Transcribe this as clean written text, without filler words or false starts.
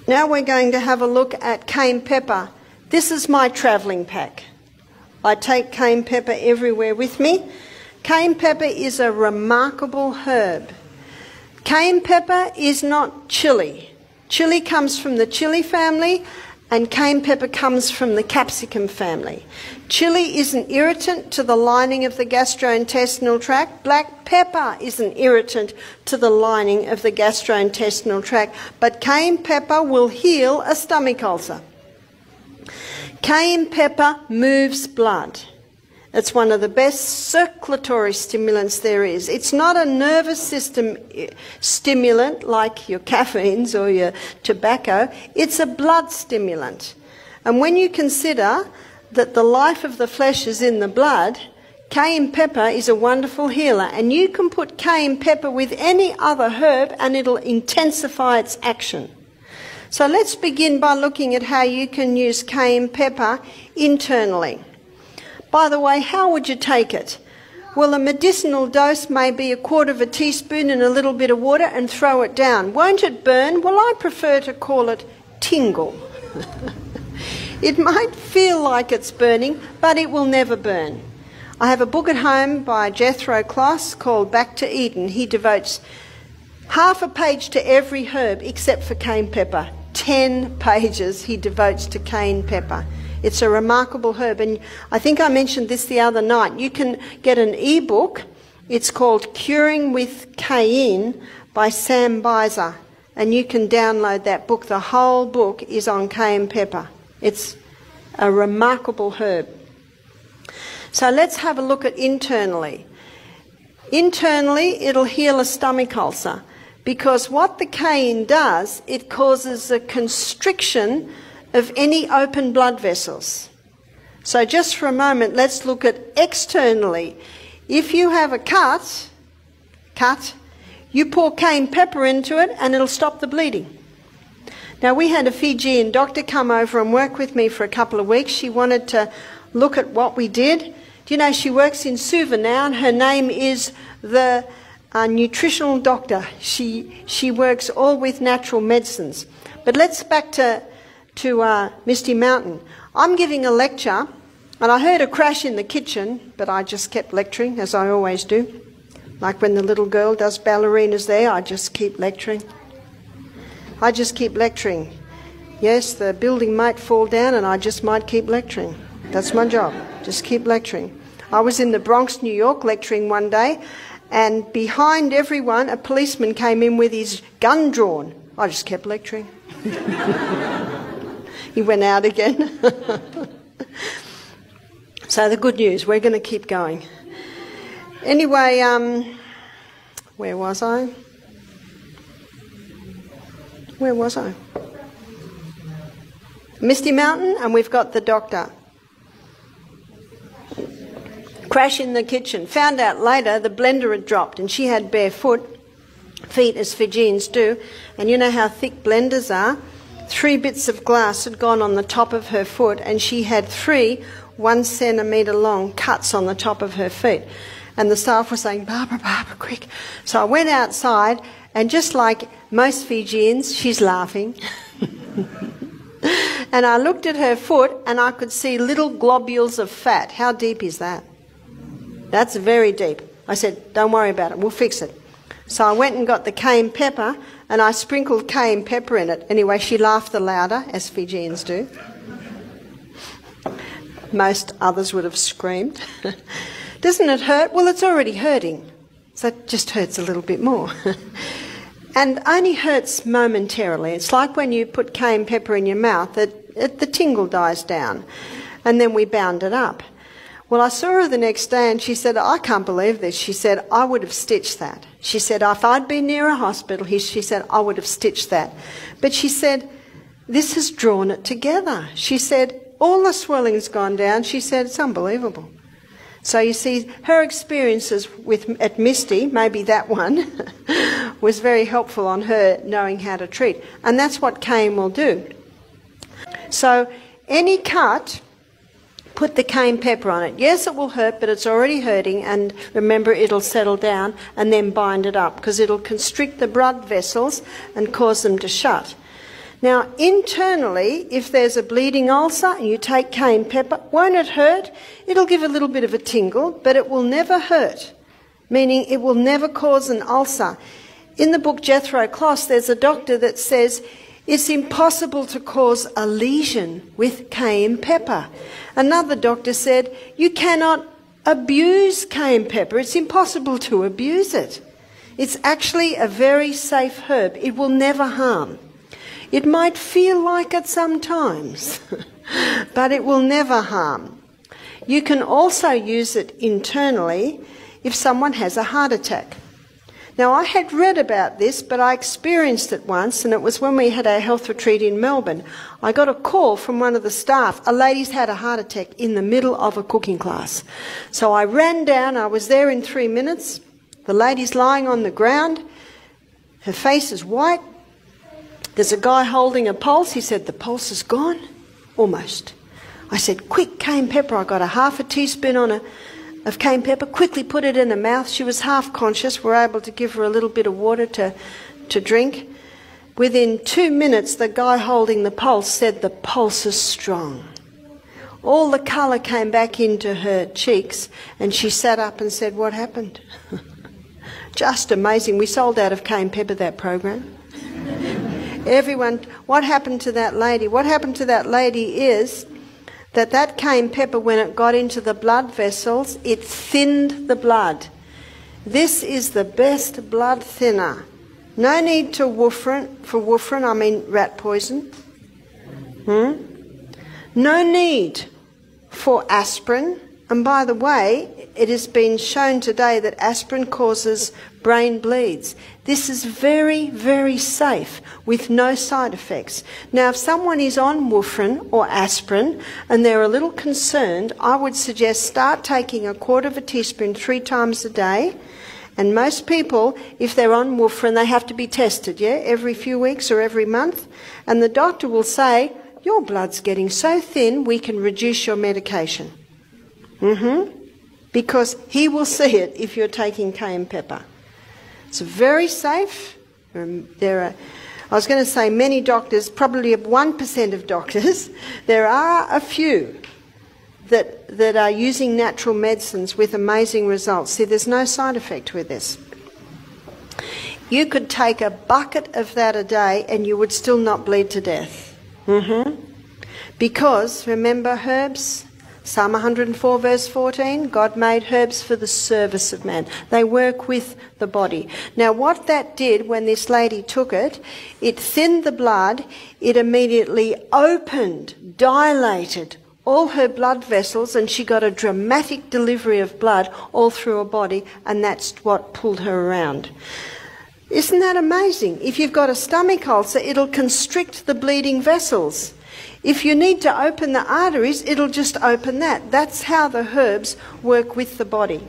Now we're going to have a look at cayenne pepper. This is my travelling pack. I take cayenne pepper everywhere with me. Cayenne pepper is a remarkable herb. Cayenne pepper is not chili. Chili comes from the chili family, and cayenne pepper comes from the capsicum family. Chili is an irritant to the lining of the gastrointestinal tract. Black pepper is an irritant to the lining of the gastrointestinal tract. But cayenne pepper will heal a stomach ulcer. Cayenne pepper moves blood. It's one of the best circulatory stimulants there is. It's not a nervous system stimulant like your caffeines or your tobacco. It's a blood stimulant. And when you consider that the life of the flesh is in the blood, cayenne pepper is a wonderful healer. And you can put cayenne pepper with any other herb and it'll intensify its action. So let's begin by looking at how you can use cayenne pepper internally. By the way, how would you take it? Well, a medicinal dose may be 1/4 teaspoon in a little bit of water and throw it down. Won't it burn? Well, I prefer to call it tingle. It might feel like it's burning, but it will never burn. I have a book at home by Jethro Kloss called Back to Eden. He devotes half a page to every herb except for cayenne pepper. 10 pages he devotes to cayenne pepper. It's a remarkable herb, and I think I mentioned this the other night. You can get an e-book. It's called Curing with Cayenne by Sam Beiser, and you can download that book. The whole book is on cayenne pepper. It's a remarkable herb. So let's have a look at internally. Internally, it'll heal a stomach ulcer, because what the cayenne does, it causes a constriction of any open blood vessels. So just for a moment, let's look at externally. If you have a cut, you pour cayenne pepper into it and it'll stop the bleeding. Now, we had a Fijian doctor come over and work with me for a couple of weeks. She wanted to look at what we did. Do you know, she works in Suva now, and her name is the nutritional doctor. She works all with natural medicines. But let's back to Misty Mountain. I'm giving a lecture, and I heard a crash in the kitchen, but I just kept lecturing, as I always do. Like when the little girl does ballerinas there, I just keep lecturing. I just keep lecturing. Yes, the building might fall down, and I just might keep lecturing. That's my job, just keep lecturing. I was in the Bronx, New York, lecturing one day, and behind everyone, a policeman came in with his gun drawn. I just kept lecturing. He went out again. So the good news, we're going to keep going. Anyway, where was I? Where was I? Misty Mountain, and we've got the doctor. Crash in the kitchen. Found out later the blender had dropped, and she had bare feet as Fijians do. And you know how thick blenders are? 3 bits of glass had gone on the top of her foot, and she had 3 1 centimetre long cuts on the top of her feet. And the staff were saying, Barbara, quick. So I went outside, and just like most Fijians, she's laughing. And I looked at her foot, and I could see little globules of fat. How deep is that? That's very deep. I said, don't worry about it, we'll fix it. So I went and got the cayenne pepper, and I sprinkled cayenne pepper in it. Anyway, she laughed the louder, as Fijians do. Most others would have screamed. Doesn't it hurt? Well, it's already hurting. So it just hurts a little bit more. And only hurts momentarily. It's like when you put cayenne pepper in your mouth, the tingle dies down. And then we bound it up. Well, I saw her the next day, and she said, I can't believe this. She said, I would have stitched that. She said, if I'd been near a hospital, she said, I would have stitched that. But she said, this has drawn it together. She said, all the swelling's gone down. She said, it's unbelievable. So you see, her experiences at Misty, maybe that one, was very helpful on her knowing how to treat. And that's what cayenne will do. So any cut, put the cayenne pepper on it. Yes, it will hurt, but it's already hurting, and remember, it'll settle down, and then bind it up, because it'll constrict the blood vessels and cause them to shut. Now, internally, if there's a bleeding ulcer and you take cayenne pepper, won't it hurt? It'll give a little bit of a tingle, but it will never hurt, meaning it will never cause an ulcer. In the book Jethro Kloss, there's a doctor that says it's impossible to cause a lesion with cayenne pepper. Another doctor said, you cannot abuse cayenne pepper. It's impossible to abuse it. It's actually a very safe herb. It will never harm. It might feel like it sometimes, but it will never harm. You can also use it internally if someone has a heart attack. Now, I had read about this, but I experienced it once, and it was when we had our health retreat in Melbourne. I got a call from one of the staff. A lady's had a heart attack in the middle of a cooking class. So I ran down. I was there in 3 minutes. The lady's lying on the ground. Her face is white. There's a guy holding a pulse. He said, the pulse is gone? Almost. I said, quick, cayenne pepper. I got a half a teaspoon of cayenne pepper, quickly put it in her mouth. She was half conscious. We were able to give her a little bit of water to drink. Within 2 minutes, the guy holding the pulse said, the pulse is strong. All the colour came back into her cheeks, and she sat up and said, what happened? Just amazing. We sold out of cayenne pepper that program. Everyone, what happened to that lady? What happened to that lady is that cayenne pepper, when it got into the blood vessels, it thinned the blood. This is the best blood thinner. No need to warfarin, I mean rat poison. No need for aspirin. And by the way, it has been shown today that aspirin causes brain bleeds. This is very, very safe with no side effects. Now, if someone is on warfarin or aspirin and they're a little concerned, I would suggest start taking 1/4 teaspoon 3 times a day. And most people, if they're on warfarin, they have to be tested, every few weeks or every month. And the doctor will say, your blood's getting so thin, we can reduce your medication. Because he will see it if you're taking cayenne pepper. It's very safe. I was going to say many doctors, probably 1% of doctors, there are a few that are using natural medicines with amazing results. See, there's no side effect with this. You could take a bucket of that a day and you would still not bleed to death. Because, remember herbs? Psalm 104 verse 14, God made herbs for the service of man. They work with the body. Now what that did when this lady took it, it thinned the blood, it immediately opened, dilated all her blood vessels, and she got a dramatic delivery of blood all through her body, and that's what pulled her around. Isn't that amazing? If you've got a stomach ulcer, it'll constrict the bleeding vessels. If you need to open the arteries, it'll just open that. That's how the herbs work with the body.